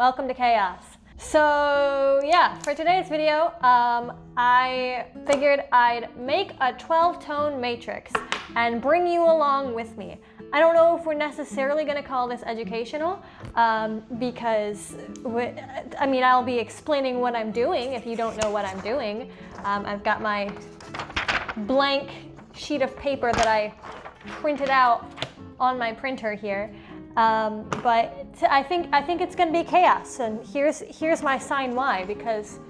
Welcome to chaos. So yeah, for today's video, I figured I'd make a 12-tone matrix and bring you along with me. I don't know if we're necessarily going to call this educational, because I'll be explaining what I'm doing if you don't know what I'm doing. I've got my blank sheet of paper that I printed out on my printer here. But I think it's going to be chaos, and here's my sign why. Because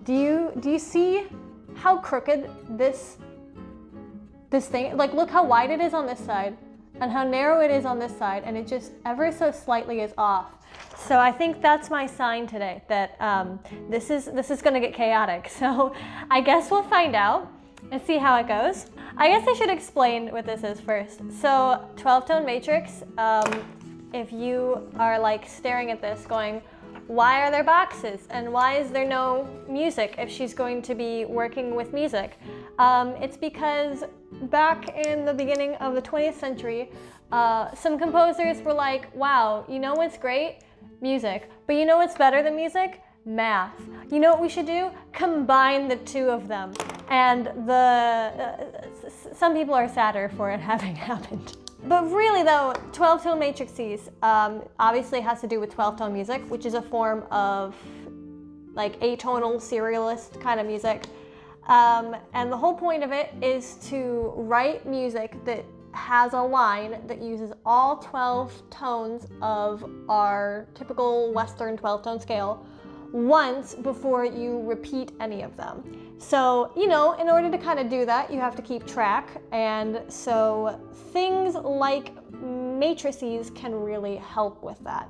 do you see how crooked this thing? Like, look how wide it is on this side, and how narrow it is on this side, and it just ever so slightly is off. So I think that's my sign today, that this is going to get chaotic. So I guess we'll find out and see how it goes. I guess I should explain what this is first. So 12-tone matrix. If you are like staring at this going, why are there boxes? And why is there no music if she's going to be working with music? It's because back in the beginning of the 20th century, some composers were like, wow, you know what's great? Music. But you know what's better than music? Math. You know what we should do? Combine the two of them. And some people are sadder for it having happened. But really though, 12-tone matrices obviously has to do with 12-tone music, which is a form of like atonal serialist kind of music. And the whole point of it is to write music that has a line that uses all 12 tones of our typical Western 12-tone scale once before you repeat any of them. So, you know, in order to kind of do that, you have to keep track. And so things like matrices can really help with that.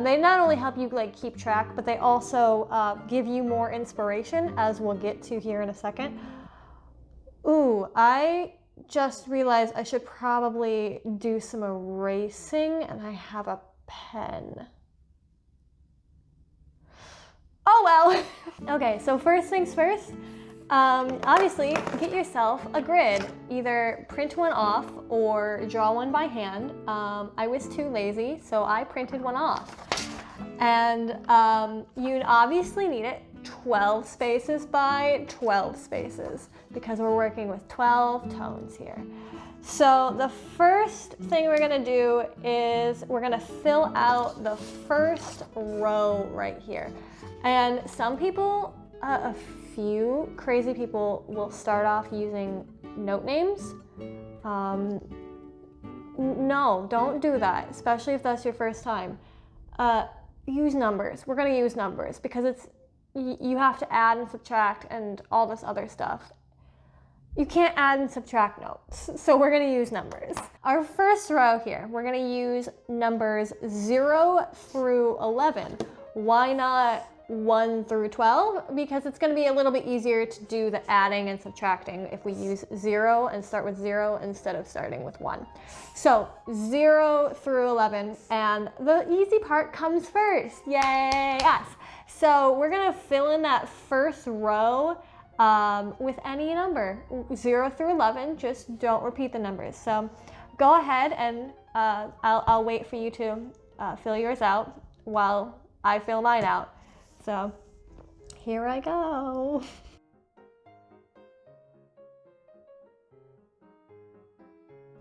They not only help you like keep track, but they also give you more inspiration, as we'll get to here in a second. Ooh, I just realized I should probably do some erasing, and I have a pen. Oh well. Okay, so first things first, obviously get yourself a grid. Either print one off or draw one by hand. I was too lazy, so I printed one off. And you obviously need it 12 spaces by 12 spaces, because we're working with 12 tones here. So the first thing we're gonna do is we're gonna fill out the first row right here. And some people, a few crazy people, will start off using note names. No, don't do that, especially if that's your first time. Use numbers. We're gonna use numbers because you have to add and subtract and all this other stuff. You can't add and subtract notes, so we're gonna use numbers. Our first row here, we're gonna use numbers 0 through 11. Why not 1 through 12? Because it's going to be a little bit easier to do the adding and subtracting if we use 0 and start with 0 instead of starting with 1. So 0 through 11, and the easy part comes first. Yay, us. So we're going to fill in that first row with any number, 0 through 11. Just don't repeat the numbers. So go ahead, and I'll wait for you to fill yours out while I fill mine out. So here I go.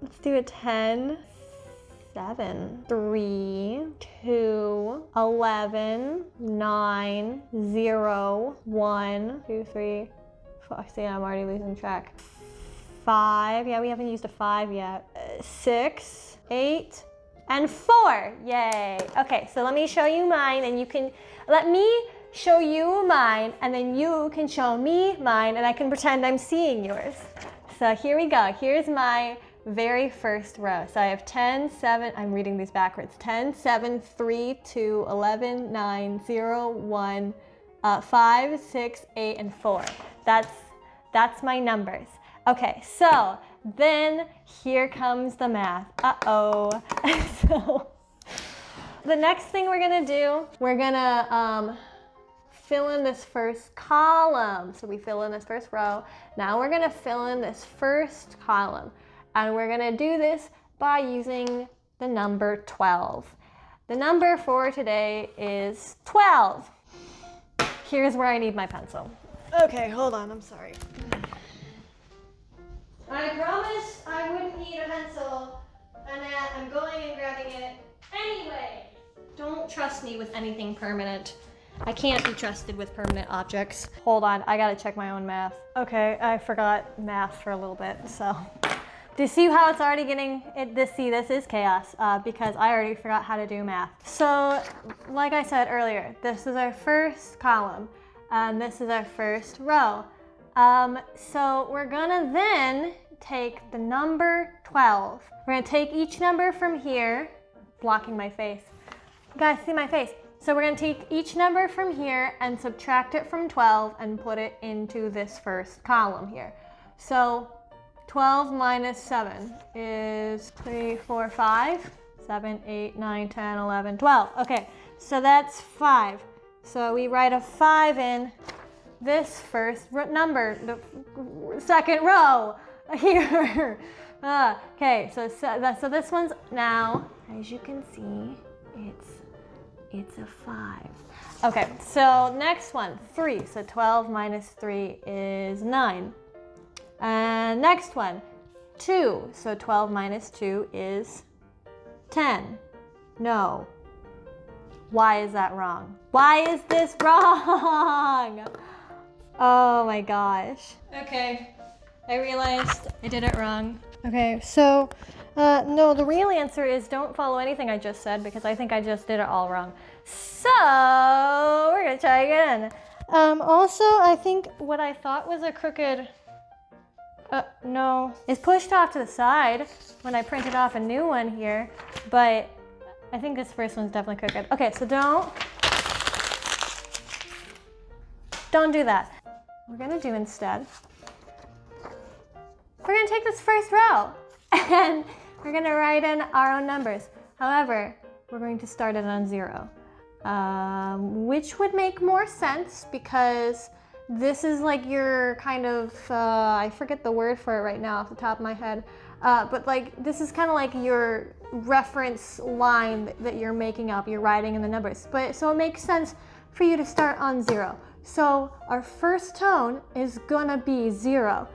Let's do a 10, 7, 3, 2, 11, 9, 0, 1, 2, 3, 4. See, I'm already losing track. 5, yeah, we haven't used a 5 yet. 6, 8, and 4, yay. Okay, so let me show you mine, and you can, let me show you mine, and then you can show me mine, and I can pretend I'm seeing yours. So here we go, here's my very first row. So I have 10, 7, I'm reading these backwards, 10, 7, 3, 2, 11, 9, 0, 1, 5, 6, 8, and 4. That's my numbers. Okay, so then here comes the math. Uh-oh. So the next thing we're gonna do, we're gonna fill in this first column. So we fill in this first row. Now we're gonna fill in this first column. And we're gonna do this by using the number 12. The number for today is 12. Here's where I need my pencil. Okay, hold on, I'm sorry. I promised I wouldn't need a pencil, and I'm going and grabbing it anyway. Don't trust me with anything permanent. I can't be trusted with permanent objects. Hold on, I gotta check my own math. Okay, I forgot math for a little bit, so. Do you see how it's already getting, this is chaos, because I already forgot how to do math. So, like I said earlier, this is our first column, and this is our first row. So we're gonna then take the number 12. We're gonna take each number from here, blocking my face. You guys see my face? So we're gonna take each number from here and subtract it from 12 and put it into this first column here. So 12 minus 7 is 3, 4, 5, 7, 8, 9, 10, 11, 12. Okay, so that's 5. So we write a 5 in this first number, the second row here. Okay, so this one's now, as you can see, it's a 5. Okay, so next one, 3. So 12 minus 3 is 9. And next one, 2. So 12 minus 2 is 10. No. Why is that wrong? Why is this wrong? Oh my gosh. Okay, I realized I did it wrong. Okay, so no, the real answer is don't follow anything I just said because I think I just did it all wrong. So we're gonna try again. Also, I think what I thought was a crooked, no, it's pushed off to the side when I printed off a new one here, but I think this first one's definitely crooked. Okay, so don't do that. We're gonna do instead, we're gonna take this first row and we're gonna write in our own numbers. However, we're going to start it on 0, which would make more sense because this is like your kind of, I forget the word for it right now off the top of my head, but like this is kind of like your reference line that you're making up, you're writing in the numbers. But so it makes sense for you to start on 0. So our first tone is gonna be 0.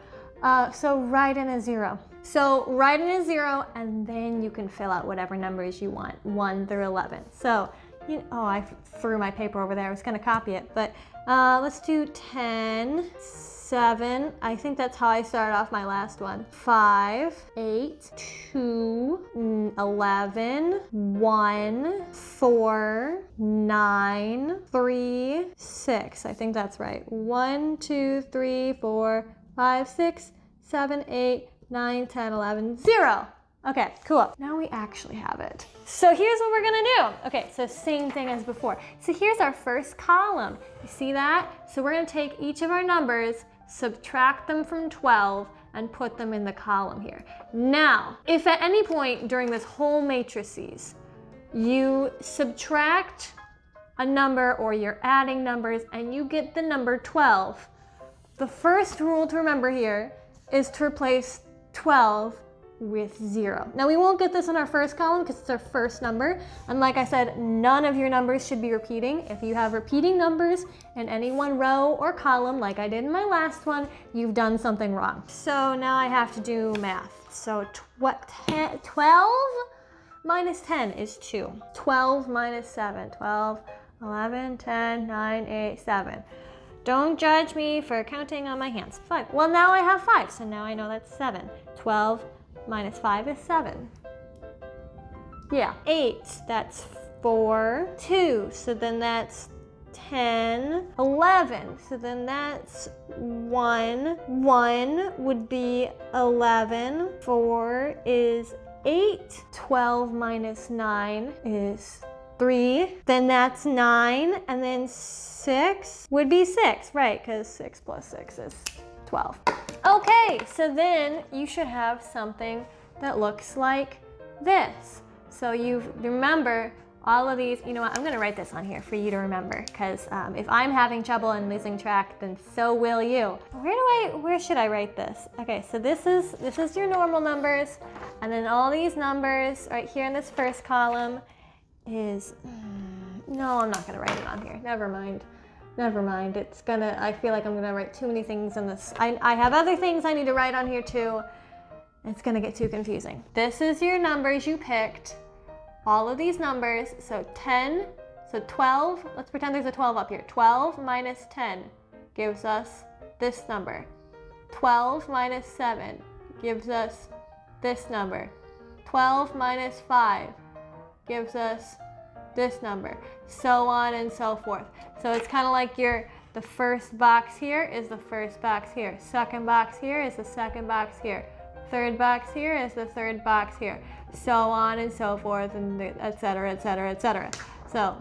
So write in a 0. So write in a 0 and then you can fill out whatever numbers you want, 1 through 11. So, oh, I threw my paper over there. I was gonna copy it, but let's do 10, 7. I think that's how I started off my last one. 5, 8, 2, 11, 1, 4, 9, 3, 6. I think that's right. 1, 2, 3, 4, 5, 6, 7, 8, 9, 10, 11, 0. Okay, cool. Now we actually have it. So here's what we're gonna do. Okay, so same thing as before. So here's our first column. You see that? So we're gonna take each of our numbers, subtract them from 12, and put them in the column here. Now, if at any point during this whole matrices, you subtract a number or you're adding numbers and you get the number 12, the first rule to remember here is to replace 12 with 0. Now we won't get this in our first column because it's our first number. And like I said, none of your numbers should be repeating. If you have repeating numbers in any one row or column, like I did in my last one, you've done something wrong. So now I have to do math. So 12 minus 10 is 2. 12 minus 7, 12, 11, 10, 9, 8, 7. Don't judge me for counting on my hands. 5. Well, now I have 5, so now I know that's 7. 12 minus 5 is 7. Yeah. 8, that's 4. 2, so then that's 10. 11, so then that's 1. 1 would be 11. 4 is 8. 12 minus 9 is 3. Then that's 9, and then 6 would be 6, right? Because 6 plus 6 is 12. Okay, so then you should have something that looks like this. So you remember all of these. You know what? I'm going to write this on here for you to remember, because if I'm having trouble and losing track, then so will you. Where should I write this? Okay, so this is your normal numbers, and then all these numbers right here in this first column. is, no, I'm not gonna write it on here. Never mind. Never mind. I feel like I'm gonna write too many things in this. I have other things I need to write on here too. It's gonna get too confusing. This is your numbers you picked. All of these numbers, so 10, so 12, let's pretend there's a 12 up here. 12 minus 10 gives us this number. 12 minus 7 gives us this number. 12 minus 5 gives us this number, so on and so forth. So it's kind of like the first box here is the first box here. Second box here is the second box here. Third box here is the third box here. So on and so forth, and et cetera, et cetera, et cetera. So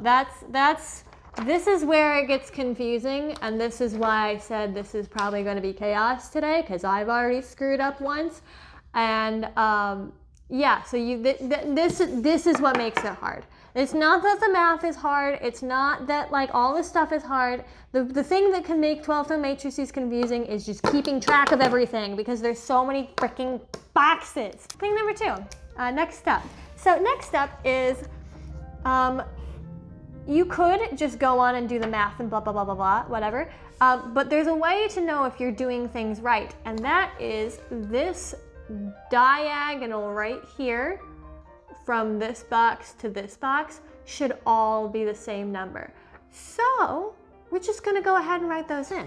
this is where it gets confusing, and this is why I said this is probably going to be chaos today, because I've already screwed up once. And yeah, so this is what makes it hard. It's not that the math is hard. It's not that like all this stuff is hard. The thing that can make 12-tone matrices confusing is just keeping track of everything, because there's so many freaking boxes. Thing number 2, next step. So next step is, you could just go on and do the math and blah, blah, blah, blah, blah, whatever. But there's a way to know if you're doing things right. And that is this diagonal right here from this box to this box should all be the same number. So we're just gonna go ahead and write those in.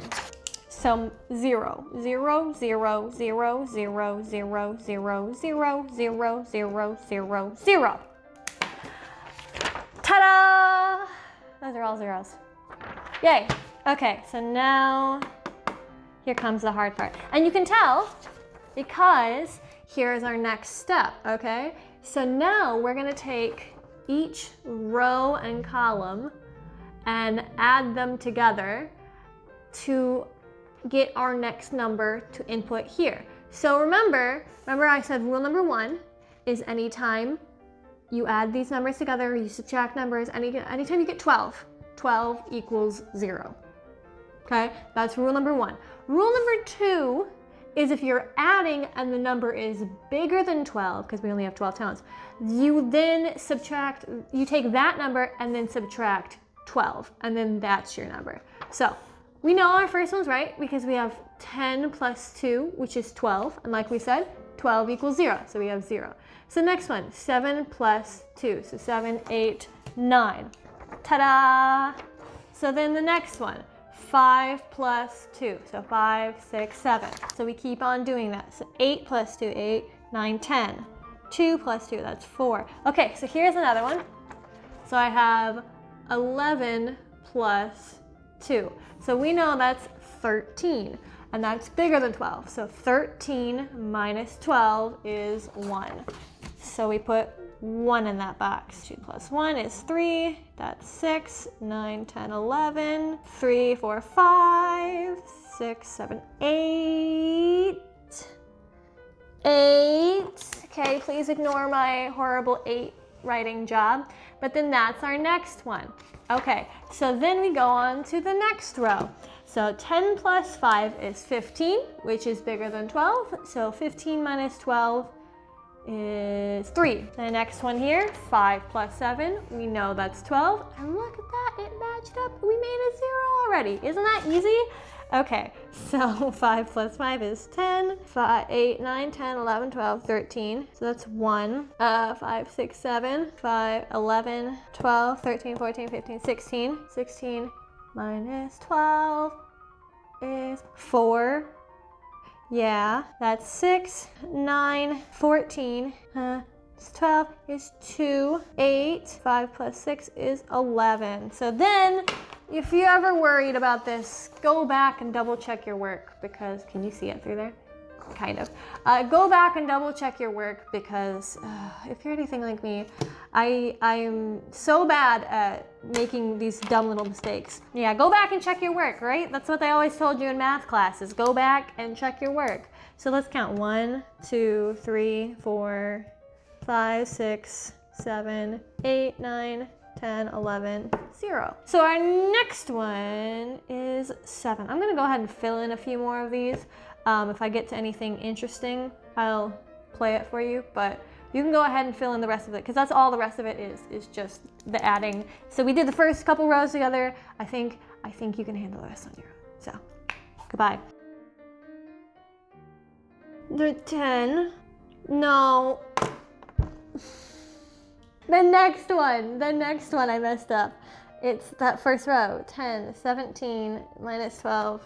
So 0, 0, 0, 0, 0, 0, 0, 0, 0, 0, 0, 0. Ta-da! Those are all zeros. Yay. Okay, so now here comes the hard part. And you can tell because here's our next step, okay? So now we're gonna take each row and column and add them together to get our next number to input here. So remember I said rule number 1 is anytime you add these numbers together, or you subtract numbers, anytime you get 12, 12 equals 0. Okay, that's rule number 1. Rule number 2 is if you're adding and the number is bigger than 12, because we only have 12 tones, you then subtract, you take that number and then subtract 12, and then that's your number. So we know our first one's right because we have 10 plus 2, which is 12, and like we said, 12 equals 0, so we have 0. So next one, 7 plus 2, so 7, 8, 9. Ta-da! So then the next one, 5 plus 2, so 5, 6, 7. So we keep on doing that. So 8 plus 2, 8, 9, 10. 2 plus 2, that's 4. Okay, so here's another one. So I have 11 plus 2. So we know that's 13, and that's bigger than 12. So 13 minus 12 is 1. So we put 1 in that box. 2 plus 1 is 3. That's 6, 9, 10, 11. 3, 4, 5, 6, 7, 8. 8. Okay, please ignore my horrible 8 writing job. But then that's our next one. Okay, so then we go on to the next row. So 10 plus 5 is 15, which is bigger than 12. So 15 minus 12 is 3. The next one here, 5 plus 7, we know that's 12. And look at that, it matched up. We made a 0 already. Isn't that easy? Okay, so 5 plus 5 is 10, 5, 8, 9, 10, 11, 12, 13. So that's 1, 5, 6, 7, 5, 11, 12, 13, 14, 15, 16. 16 minus 12 is 4. Yeah, that's 6, 9, 14. 12 is 2, 8. 5 plus 6 is 11. So then, if you're ever worried about this, go back and double check your work, because, can you see it through there? Kind of. Go back and double check your work, because if you're anything like me, I am so bad at making these dumb little mistakes. Yeah, go back and check your work, right? That's what they always told you in math classes. Go back and check your work. So let's count 1, 2, 3, 4, 5, 6, 7, 8, 9, 10, 11, 0. So our next one is 7. I'm gonna go ahead and fill in a few more of these. If I get to anything interesting, I'll play it for you, but You can go ahead and fill in the rest of it because that's all the rest of it is just the adding. So we did the first couple rows together. I think you can handle the rest on your own. So, goodbye. The 10. No. The next one I messed up. It's that first row. 10, 17, minus 12.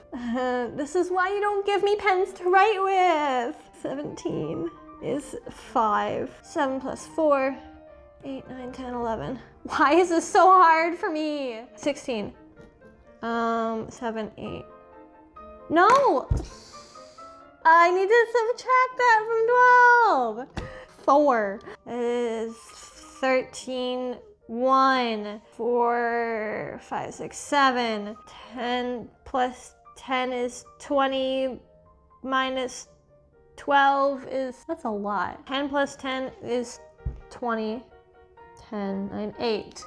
This is why you don't give me pens to write with. 17 is 5. 7 plus 4, 8, 9, 10, 11. Why is this so hard for me? 16. 7, 8. No! I need to subtract that from 12. 4 is 13, 1, 4, 5, 6, 7. 10 plus 10 is 20, minus 12 is, that's a lot. 10 plus 10 is 20, 10, 9, 8.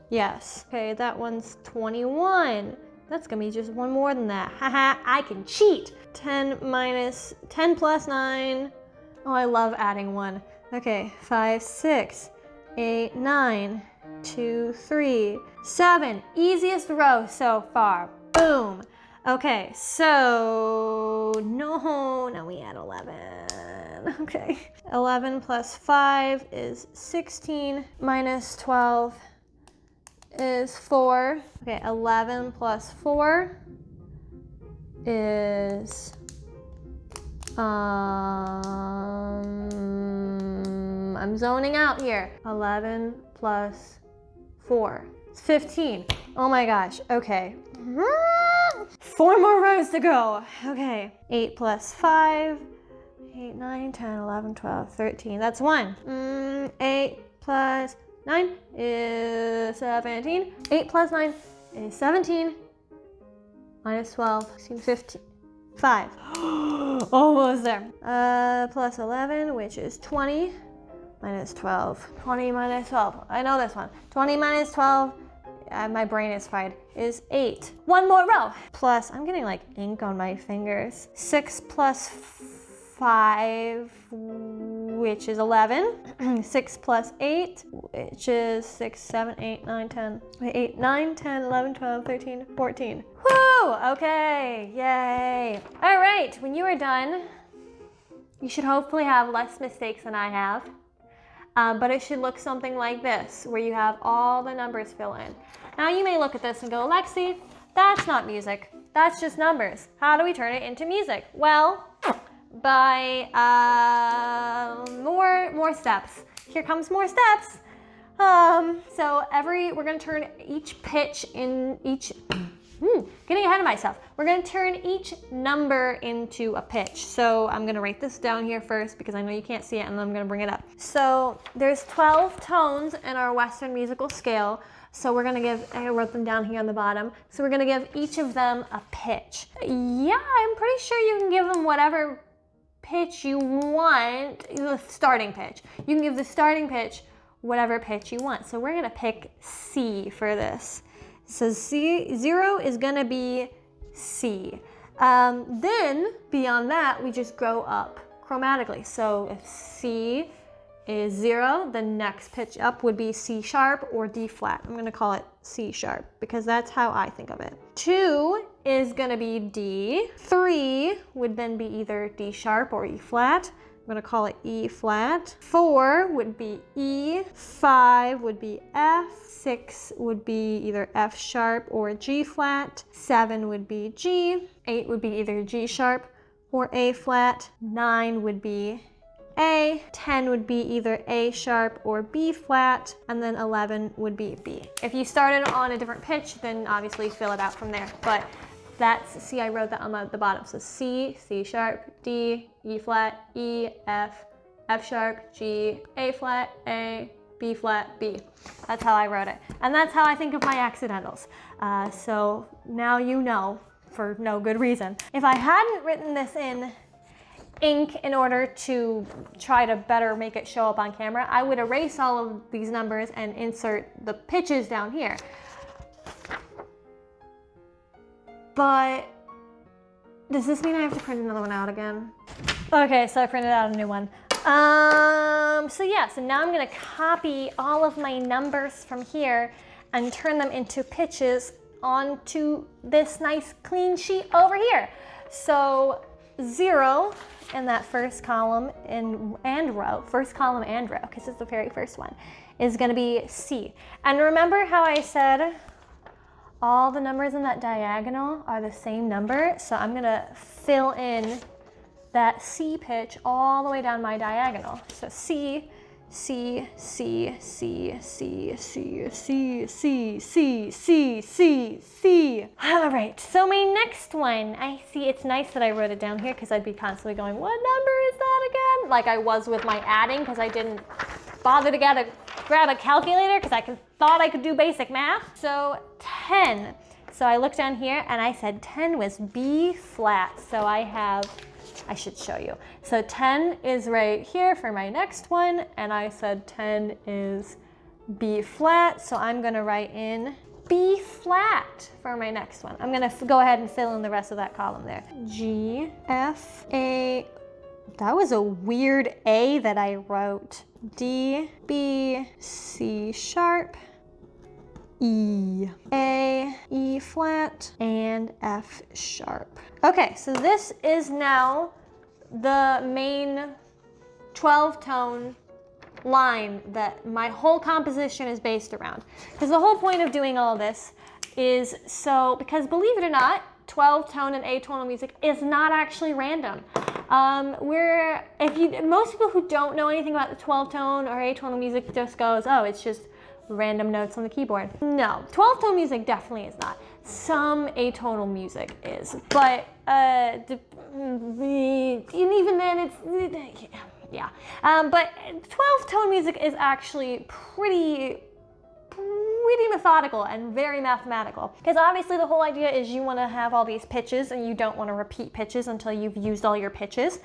Yes, okay, that one's 21. That's gonna be just one more than that. Haha, I can cheat. 10 plus 9. Oh, I love adding 1. Okay, 5, 6, 8, 9, 2, 3, 7. Easiest row so far. Boom. Okay, so now we add 11. Okay. 11 plus 5 is 16, minus 12 is 4. Okay, 11 plus 4 is I'm zoning out here. 11 plus 4 is 15. Oh my gosh. Okay. 4 more rows to go. Okay. 8 plus 5, 8, 9, 10, 11, 12, 13. That's 1. 8 plus 9 is 17. 8 plus 9 is 17. Minus 12, 16, 15. 5. Almost there. Plus 11, which is 20. Minus 12. 20 minus 12. I know this one. 20 minus 12. My brain is fried. Is 8. One more row. Plus, I'm getting like ink on my fingers. 6 plus 5, which is 11. 6 plus 8, which is 6, 7, 8, 9, 10. 8, 9, 10, 11, 12, 13, 14. Woo! Okay, yay. All right, when you are done, you should hopefully have less mistakes than I have. But it should look something like this, where you have all the numbers fill in. Now you may look at this and go, Lexi, that's not music. That's just numbers. How do we turn it into music? Well, by more steps. Here comes more steps. So we're gonna turn each pitch in each, getting ahead of myself. We're gonna turn each number into a pitch. So I'm gonna write this down here first because I know you can't see it, and then I'm gonna bring it up. So there's 12 tones in our Western musical scale. So we're gonna I wrote them down here on the bottom. So we're gonna give each of them a pitch. Yeah, I'm pretty sure you can give them whatever pitch you want, the starting pitch. You can give the starting pitch whatever pitch you want. So we're gonna pick C for this. So C0 is gonna be C. Then beyond that, we just go up chromatically. So if C is 0, the next pitch up would be C sharp or D flat. I'm gonna call it C sharp because that's how I think of it. 2 is gonna be D. 3 would then be either D sharp or E flat. I'm gonna call it E flat. 4 would be E. 5 would be F. 6 would be either F sharp or G flat. 7 would be G. 8 would be either G sharp or A flat. 9 would be A. 10 would be either A sharp or B flat, and then 11 would be B. If you started on a different pitch, then obviously fill it out from there. But see, I wrote that on the bottom. So C, C sharp, D, E flat, E, F, F sharp, G, A flat, A, B flat, B. That's how I wrote it. And that's how I think of my accidentals. So now you know, for no good reason. If I hadn't written this in ink in order to try to better make it show up on camera, I would erase all of these numbers and insert the pitches down here. But does this mean I have to print another one out again? Okay, so I printed out a new one. So yeah, so now I'm gonna copy all of my numbers from here and turn them into pitches onto this nice clean sheet over here. So 0 in that first column and row, first column and row, because it's the very first one, is gonna be C. And remember how I said all the numbers in that diagonal are the same number? So I'm gonna fill in that C pitch all the way down my diagonal. So C, C, C, C, C, C, C, C, C, C, C, C. All right, so my next one, I see it's nice that I wrote it down here because I'd be constantly going, what number is that again? Like I was with my adding because I didn't bother to grab a calculator because I thought I could do basic math. So 10. So I looked down here and I said 10 was B flat. So I should show you. So 10 is right here for my next one, and I said 10 is B flat, so I'm gonna write in B flat for my next one. I'm gonna go ahead and fill in the rest of that column there. G, F, A, that was a weird A that I wrote. D, B, C sharp, E, A, E flat, and F sharp. Okay, so this is now the main 12-tone line that my whole composition is based around. Because the whole point of doing all this is because believe it or not, 12-tone and atonal music is not actually random. Most people who don't know anything about the 12-tone or atonal music just goes, oh, it's just random notes on the keyboard. No, 12-tone music definitely is not. Some atonal music is, but and even then it's, yeah. But 12-tone music is actually pretty methodical and very mathematical. Because obviously the whole idea is you want to have all these pitches and you don't want to repeat pitches until you've used all your pitches.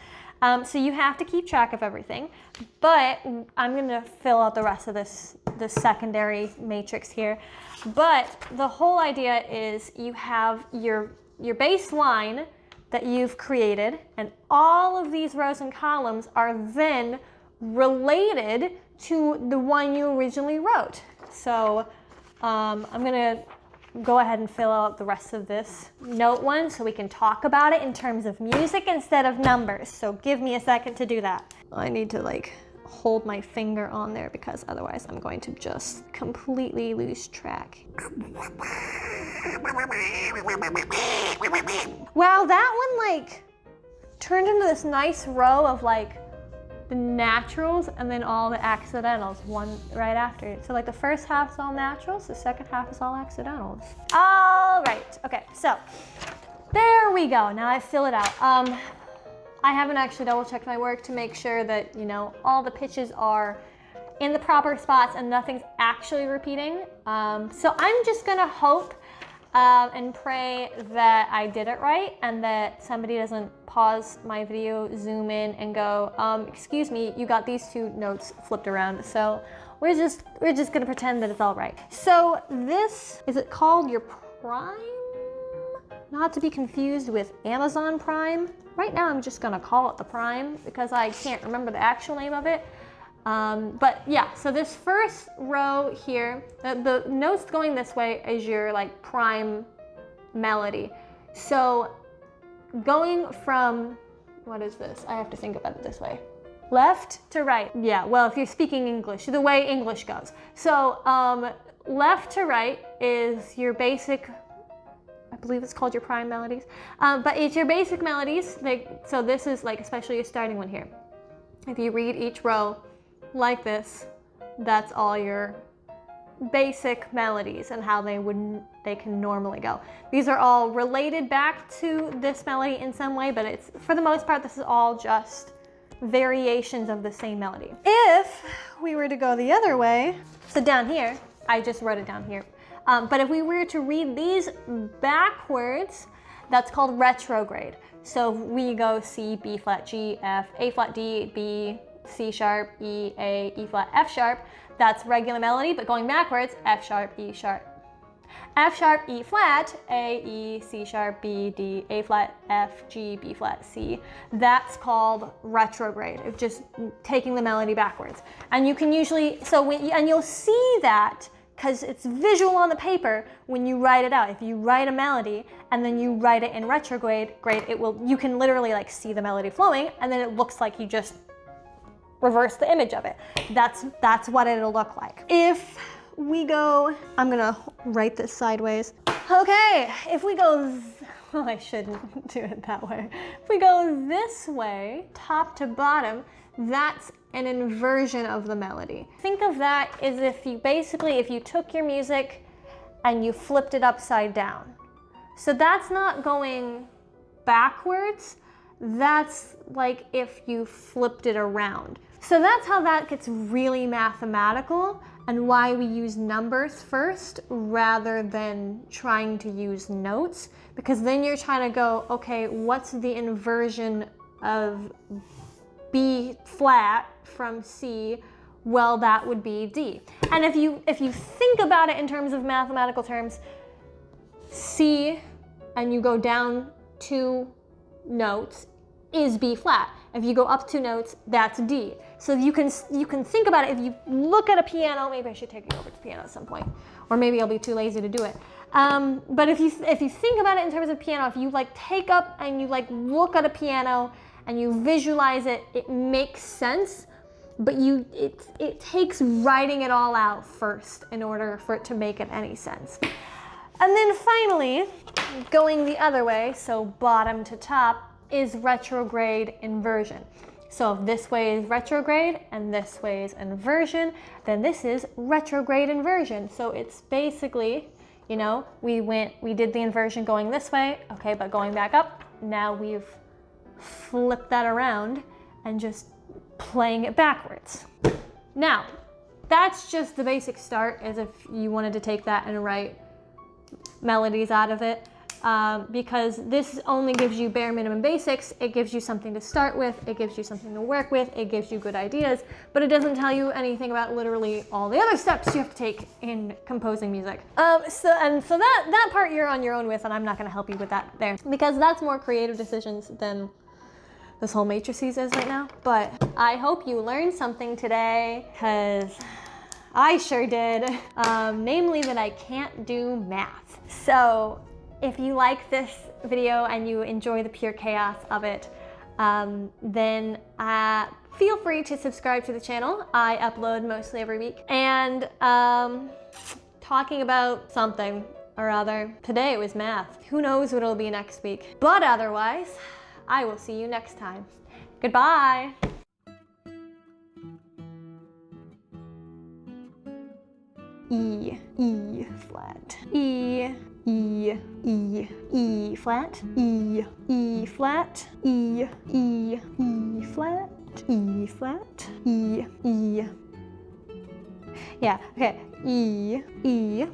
So you have to keep track of everything. But I'm going to fill out the rest of this secondary matrix here. But the whole idea is you have your bass line that you've created, and all of these rows and columns are then related to the one you originally wrote. So I'm gonna go ahead and fill out the rest of this note one so we can talk about it in terms of music instead of numbers. So give me a second to do that. I need to hold my finger on there because otherwise I'm going to just completely lose track. Wow, that one turned into this nice row of the naturals and then all the accidentals, one right after it. So the first half is all naturals, the second half is all accidentals. All right, okay, so there we go. Now I fill it out. I haven't actually double checked my work to make sure that, all the pitches are in the proper spots and nothing's actually repeating. So I'm just gonna hope and pray that I did it right and that somebody doesn't pause my video, zoom in and go, excuse me, you got these two notes flipped around. So we're just gonna pretend that it's all right. So this, is it called your Prime? Not to be confused with Amazon Prime. Right now I'm just gonna call it the Prime because I can't remember the actual name of it. But yeah, so this first row here, the notes going this way is your prime melody. So going from, what is this? I have to think about it this way. Left to right. Yeah, well, if you're speaking English, the way English goes. So left to right is your basic, I believe it's called your prime melodies. But it's your basic melodies. So this is especially your starting one here. If you read each row like this, that's all your basic melodies and how they can normally go. These are all related back to this melody in some way, but it's, for the most part, this is all just variations of the same melody. If we were to go the other way, so down here, I just wrote it down here. But if we were to read these backwards, that's called retrograde. So we go C, B flat, G, F, A flat, D, B, C sharp, E, A, E flat, F sharp. That's regular melody, but going backwards, F sharp, E sharp. F sharp, E flat, A, E, C sharp, B, D, A flat, F, G, B flat, C. That's called retrograde. It's just taking the melody backwards. And you can usually, and you'll see that because it's visual on the paper when you write it out. If you write a melody and then you write it in retrograde, you can literally like see the melody flowing, and then it looks like you just reverse the image of it. That's what it'll look like. If we go, I'm gonna write this sideways. Okay, if we go, well, I shouldn't do it that way. If we go this way, top to bottom, that's an inversion of the melody. Think of that as if you took your music and you flipped it upside down. So that's not going backwards, that's like if you flipped it around. So that's how that gets really mathematical, and why we use numbers first rather than trying to use notes, because then you're trying to go, okay, what's the inversion of B flat from C? Well, that would be D. And if you think about it in terms of mathematical terms, C and you go down 2 notes is B flat. If you go up 2 notes, that's D. So you can think about it. If you look at a piano, maybe I should take you over to the piano at some point, or maybe I'll be too lazy to do it. But if you think about it in terms of piano, if you like take up and you like look at a piano and you visualize it, it makes sense. But it takes writing it all out first in order for it to make it any sense. And then finally, going the other way, so bottom to top, is retrograde inversion. So if this way is retrograde and this way is inversion, then this is retrograde inversion. So it's basically, you know, we did the inversion going this way, okay, but going back up, now we've flipped that around and just playing it backwards. Now, that's just the basic start, as if you wanted to take that and write melodies out of it. Because this only gives you bare minimum basics. It gives you something to start with, it gives you something to work with, it gives you good ideas, but it doesn't tell you anything about literally all the other steps you have to take in composing music. So that part you're on your own with, and I'm not gonna help you with that there, because that's more creative decisions than this whole matrices is right now. But I hope you learned something today, because I sure did. Namely that I can't do math. So if you like this video and you enjoy the pure chaos of it, then feel free to subscribe to the channel. I upload mostly every week. And talking about something or other. Today it was math. Who knows what it'll be next week. But otherwise, I will see you next time. Goodbye. E, E flat, E, E, E, E flat, E, E flat, E, E, E flat, E flat, E, E. Yeah, okay, E, E,